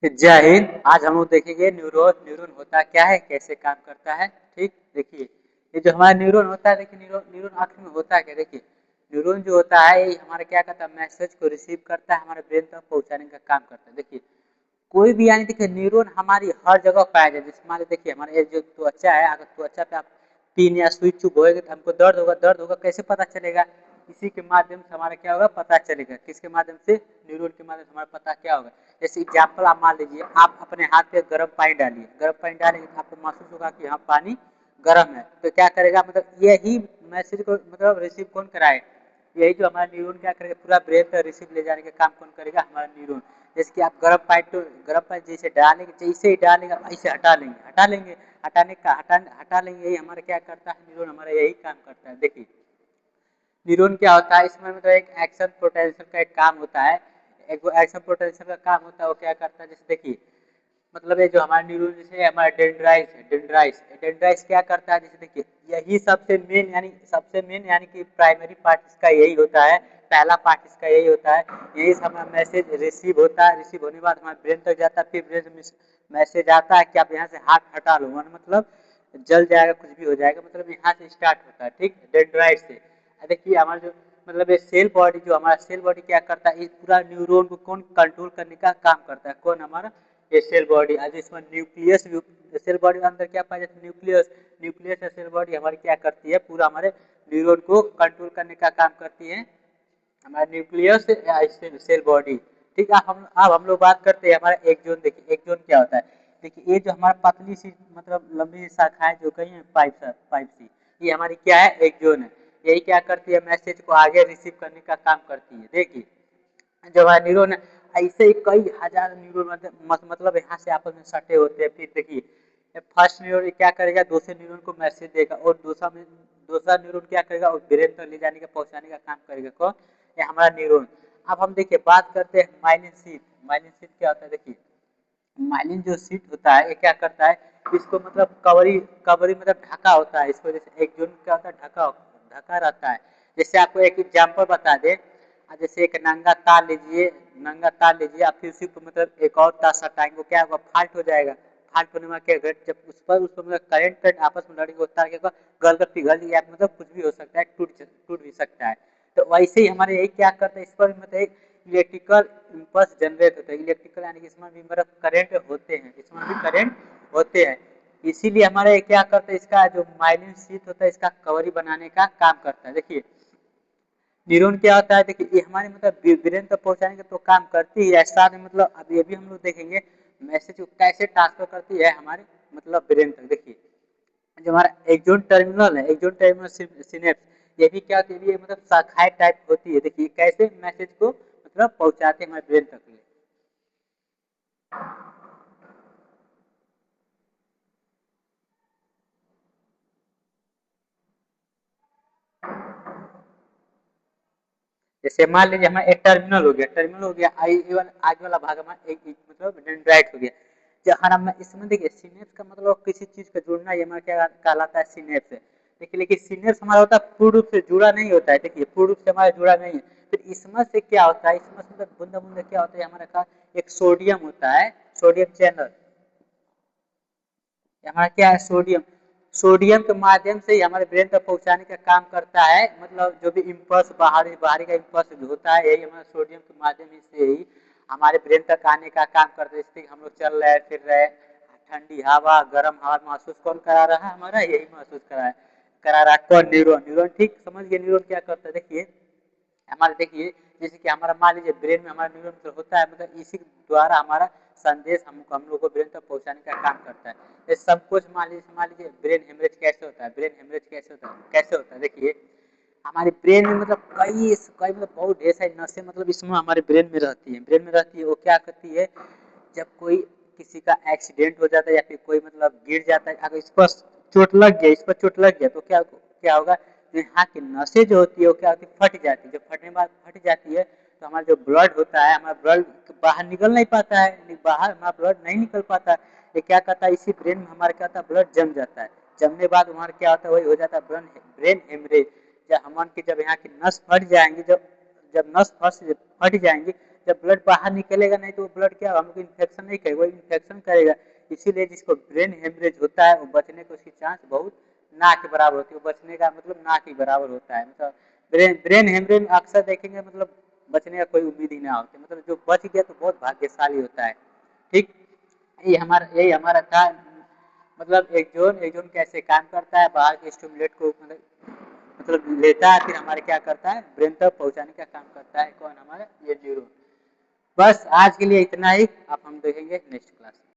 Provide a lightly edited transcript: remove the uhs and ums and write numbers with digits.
जय हिंद। आज हम लोग देखेंगे न्यूरॉन न्यूरॉन होता क्या है, कैसे काम करता है। ठीक, देखिए ये जो हमारा न्यूरॉन होता है, देखिए न्यूरॉन न्यूरॉन आखिर में होता है क्या। देखिए न्यूरॉन जो होता है ये हमारा क्या करता है, मैसेज को रिसीव करता है, हमारे ब्रेन तक पहुंचाने का काम करता है। देखिए कोई भी यानी देखिए न्यूरॉन हमारी हर जगह पाया जाए। जैसे मान लीजिए देखिए हमारे ये जो त्वचा है, अगर त्वचा पे आप पिन या सुई चुभोगे तो हमको दर्द होगा। दर्द होगा कैसे पता चलेगा, इसी के माध्यम से हमारा क्या होगा पता चलेगा। किसके माध्यम से, न्यूरॉन के माध्यम से हमारा पता क्या होगा। जैसे एग्जाम्पल आप मान लीजिए, आप अपने हाथ पे गर्म पानी डालिए, गर्म पानी डालेंगे तो आपको महसूस होगा कि हाँ पानी गर्म है। तो क्या करेगा, मतलब यही मैसेज को मतलब रिसीव कौन कराए, यही जो हमारा न्यूरॉन क्या करेगा, पूरा ब्रेन तक रिसीव ले जाने का काम कौन करेगा, हमारा न्यूरॉन। जैसे कि आप गर्म पानी जैसे डालेंगे, जैसे ही डालेंगे ऐसे हटा लेंगे हटाने का हटा लेंगे, यही हमारा क्या करता है, न्यूरॉन हमारा यही काम करता है। देखिए न्यूरॉन क्या होता है, इसमें मतलब एक एक्शन पोटेंशियल का एक काम होता है। एक एक्शन पोटेंशियल का काम होता है, वो क्या करता है, जैसे देखिए मतलब ये जो हमारा न्यूरॉन जैसे हमारा डेंड्राइट है, डेंड्राइट क्या करता है, जैसे देखिए यही सबसे मेन यानी कि प्राइमरी पार्ट इसका यही होता है। पहला पार्ट इसका यही होता है, यही से हमारा मैसेज रिसीव होता है। रिसीव होने के बाद हमारे ब्रेन तक जाता है, फिर ब्रेन में मैसेज आता है कि आप यहाँ से हाथ हटा लो, मतलब जल जाएगा, कुछ भी हो जाएगा, मतलब यहाँ से स्टार्ट होता है। ठीक, डेंड्राइट से। देखिए हमारा जो मतलब ये सेल बॉडी, जो हमारा सेल बॉडी क्या करता है, इस पूरा न्यूरॉन को कौन कंट्रोल करने का काम करता है, कौन, हमारा ये सेल बॉडी। आज इसमें न्यूक्लियस, सेल बॉडी के अंदर क्या पाया जाता है, न्यूक्लियस। न्यूक्लियस या सेल बॉडी हमारी क्या करती है, पूरा हमारे न्यूरॉन को कंट्रोल करने का काम करती है, हमारा न्यूक्लियस या सेल बॉडी। ठीक है, अब हम लोग बात करते हैं हमारा एक जोन। देखिए एक जोन क्या होता है, देखिए ये जो हमारा पतली सी मतलब लंबी शाखाएं जो कही है, पाइप सी, ये हमारी क्या है, एक जोन है। यही क्या करती है, मैसेज को आगे रिसीव करने का काम करती है। देखिए जब न्यूरॉन ऐसे ही कई हजार न्यूरॉन मतलब यहाँ से आपस में सटे होते हैं। फिर देखिए फर्स्ट न्यूरॉन क्या करेगा, दूसरे न्यूरॉन को मैसेज देगा, और दूसरा न्यूरॉन क्या करेगा, और ब्रेन तक ले जाने का पहुंचाने का काम करेगा, कौन, ये हमारा न्यूरॉन। अब हम देखिए बात करते हैं माइलिन शीट। माइलिन शीट क्या होता है, देखिए माइलिन जो शीट होता है ये क्या करता है, इसको मतलब कवरी कवरी मतलब ढका होता है इसको। जैसे एक जोन क्या होता है, ढका ढका रहता है। जैसे आपको एक एग्जाम्पल बता दे, जैसे एक नंगा तार लीजिए आप, फिर उसी पर मतलब एक और तार सटाएंगे, वो क्या होगा, फाल्ट हो जाएगा। फाल्ट होने में क्या होगा, जब उस पर मतलब करंट आपस में लड़ेगा, तार क्या होगा, गल कर पिघल या मतलब कुछ भी हो सकता है, टूट भी सकता है। तो वैसे ही हमारे यही क्या करते हैं, इस पर मतलब एक इलेक्ट्रिकल इम्पल्स जनरेट होता है। इलेक्ट्रिकल यानी कि इसमें भी मतलब करंट होते हैं, इसमें भी करंट होते हैं। इसीलिए हमारे क्या करते हैं, इसका जो माइलिन शीट होता है इसका कवरी बनाने का काम करता है। देखिए न्यूरॉन क्या होता है, देखिए ये हमारे मतलब ब्रेन तक पहुंचाने का तो काम करती है, साथ में मतलब अब ये भी हम लोग देखेंगे मैसेज को कैसे ट्रांसफर करती है हमारे मतलब ब्रेन तक। देखिए जो हमारा एक्सोन टर्मिनल है, एक्सोन टर्मिनल सिनेप्स, ये भी क्या होती है, ये मतलब शाखाएं टाइप होती है। देखिए कैसे मैसेज को मतलब पहुंचाते हैं हमारे ब्रेन तक। जैसे मान लीजिए हमारा एक टर्मिनल हो गया, आगे वाला भाग हमारा एक मतलब डेंड्राइट हो गया। जो हमारा इसमें देखिए सिनेप्स का मतलब किसी चीज का जुड़ना, ये हमारा क्या कहलाता है, सिनेप्स है। देखिए लेकिन सिनेप्स हमारा होता है पूर्ण रूप से जुड़ा नहीं होता है। देखिए पूर्ण रूप से हमारा जुड़ा नहीं है। फिर इसमें से क्या होता है, इसमें से मतलब बूंदा बूंदा क्या होता है, हमारे का एक सोडियम होता है, सोडियम चैनल। हमारा क्या है, सोडियम। सोडियम के माध्यम से ही हमारे ब्रेन तक पहुंचाने का काम करता है। मतलब जो भी इम्पल्स बाहरी बाहरी का इम्पल्स होता है, यही हमारा सोडियम के माध्यम से ही हमारे ब्रेन तक आने का काम करता है। जैसे हम लोग चल रहे हैं फिर रहे, ठंडी हवा गर्म हवा महसूस कौन करा रहा है, हमारा यही महसूस करा रहा है कौन, न्यूरॉन। न्यूरॉन ठीक समझ गए, न्यूरॉन क्या करता है। देखिए हमारे देखिए जैसे कि हमारा मान लीजिए ब्रेन में हमारा न्यूरॉन तो होता है, मतलब इसी द्वारा हमारा संदेश हम लोग को ब्रेन तक पहुंचाने का काम करता है। ये सब कुछ मान लीजिए ब्रेन हेमरेज कैसे होता है, ब्रेन हेमरेज कैसे होता है देखिए हमारे ब्रेन में मतलब कई कई मतलब बहुत ढेर सारी नसें मतलब इसमें हमारे ब्रेन में रहती है। वो क्या करती है, जब कोई किसी का एक्सीडेंट हो जाता है या फिर कोई मतलब गिर जाता है, अगर इस पर चोट लग गया तो क्या क्या होगा, जो यहाँ की नसें जो होती है वो क्या होती है, फट जाती है। जब फटने के बाद फट जाती है तो हमारा जो ब्लड होता है, हमारा ब्लड बाहर निकल नहीं पाता है, बाहर हमारा ब्लड नहीं निकल पाता। ये क्या करता है, इसी ब्रेन में हमारा क्या होता है, ब्लड जम जाता है। जमने के बाद हमारा क्या होता है, वही हो जाता है ब्रेन हेमरेज। जब हम की जब यहाँ की नस फट जाएंगी, जब जब नस फट जाएंगी जब ब्लड बाहर निकलेगा नहीं तो वो ब्लड क्या हमको इन्फेक्शन नहीं करेगा, वो इन्फेक्शन करेगा। इसीलिए जिसको ब्रेन हेमरेज होता है वो बचने को उसकी चांस बहुत ना के बराबर होती है, वो बचने का मतलब ना के बराबर होता है। मतलब ब्रेन हेमरेज अक्सर देखेंगे मतलब बचने का कोई उम्मीद ही ना होती, मतलब जो बच गया तो बहुत भाग्यशाली होता है। ठीक, यही हमारा था। मतलब एक जोन कैसे काम करता है, बाहर के स्टिमुलेट को मतलब लेता है, फिर हमारे क्या करता है ब्रेन तक पहुंचाने का काम करता है। कौन? हमारा ये न्यूरॉन। बस आज के लिए इतना ही, अब हम देखेंगे नेक्स्ट क्लास।